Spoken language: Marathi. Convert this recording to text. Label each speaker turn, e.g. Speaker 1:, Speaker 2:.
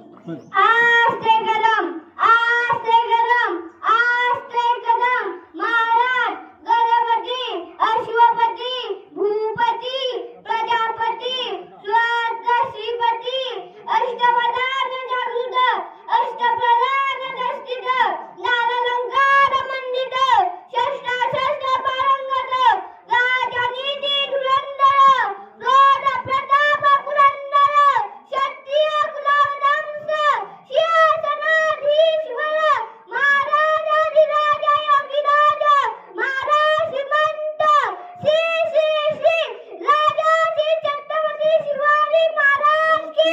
Speaker 1: आस्ते कदम आस्ते कदम आस्ते कदम महाराज गणपती अश्वपती भूपती प्रजापती स्वार्थ श्रीपती अष्टप्रधान जागृत अष्टप्रधान दस्तित नानालंकार मंडित षष्टाशस्त्र पारंगत राजनीती धुरंधर क्रोध प्रताप पुरंदर क्षत्रिय कुलवंश सिंहासनाधीश्वर महाराजाधिराज योगीराज महाराज श्रीमंत श्री श्री श्री राजा श्री छत्रपती शिवाजी महाराज की